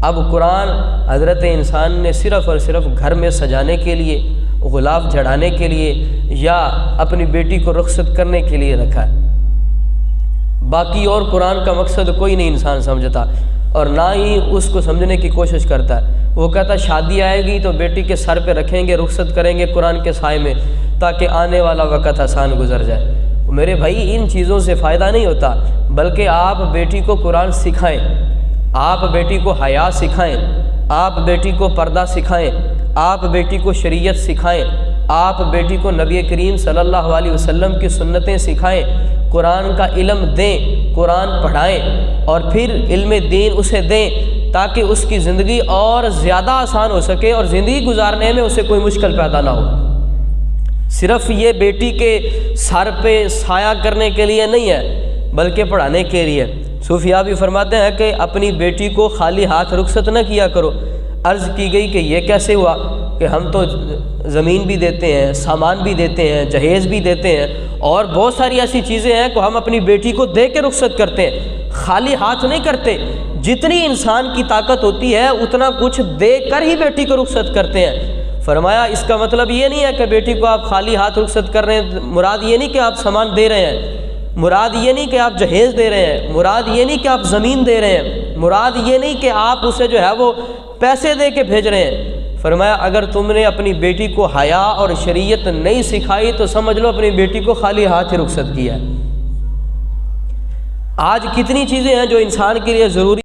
اب قرآن حضرت انسان نے صرف اور صرف گھر میں سجانے کے لیے، غلاف جڑانے کے لیے یا اپنی بیٹی کو رخصت کرنے کے لیے رکھا ہے۔ باقی اور قرآن کا مقصد کوئی نہیں انسان سمجھتا، اور نہ ہی اس کو سمجھنے کی کوشش کرتا ہے۔ وہ کہتا ہے شادی آئے گی تو بیٹی کے سر پہ رکھیں گے، رخصت کریں گے قرآن کے سائے میں، تاکہ آنے والا وقت آسان گزر جائے۔ میرے بھائی ان چیزوں سے فائدہ نہیں ہوتا، بلکہ آپ بیٹی کو قرآن سکھائیں، آپ بیٹی کو حیا سکھائیں، آپ بیٹی کو پردہ سکھائیں، آپ بیٹی کو شریعت سکھائیں، آپ بیٹی کو نبی کریم صلی اللہ علیہ وسلم کی سنتیں سکھائیں، قرآن کا علم دیں، قرآن پڑھائیں، اور پھر علم دین اسے دیں تاکہ اس کی زندگی اور زیادہ آسان ہو سکے اور زندگی گزارنے میں اسے کوئی مشکل پیدا نہ ہو۔ صرف یہ بیٹی کے سر پہ سایہ کرنے کے لیے نہیں ہے، بلکہ پڑھانے کے لیے۔ صوفیاء بھی فرماتے ہیں کہ اپنی بیٹی کو خالی ہاتھ رخصت نہ کیا کرو۔ عرض کی گئی کہ یہ کیسے ہوا کہ ہم تو زمین بھی دیتے ہیں، سامان بھی دیتے ہیں، جہیز بھی دیتے ہیں، اور بہت ساری ایسی چیزیں ہیں کہ ہم اپنی بیٹی کو دے کے رخصت کرتے ہیں، خالی ہاتھ نہیں کرتے۔ جتنی انسان کی طاقت ہوتی ہے اتنا کچھ دے کر ہی بیٹی کو رخصت کرتے ہیں۔ فرمایا اس کا مطلب یہ نہیں ہے کہ بیٹی کو آپ خالی ہاتھ رخصت کر رہے ہیں، مراد یہ نہیں کہ آپ سامان دے رہے ہیں، مراد یہ نہیں کہ آپ جہیز دے رہے ہیں، مراد یہ نہیں کہ آپ زمین دے رہے ہیں، مراد یہ نہیں کہ آپ اسے جو ہے وہ پیسے دے کے بھیج رہے ہیں۔ فرمایا اگر تم نے اپنی بیٹی کو حیا اور شریعت نہیں سکھائی تو سمجھ لو اپنی بیٹی کو خالی ہاتھ ہی رخصت کیا ہے۔ آج کتنی چیزیں ہیں جو انسان کے لیے ضروری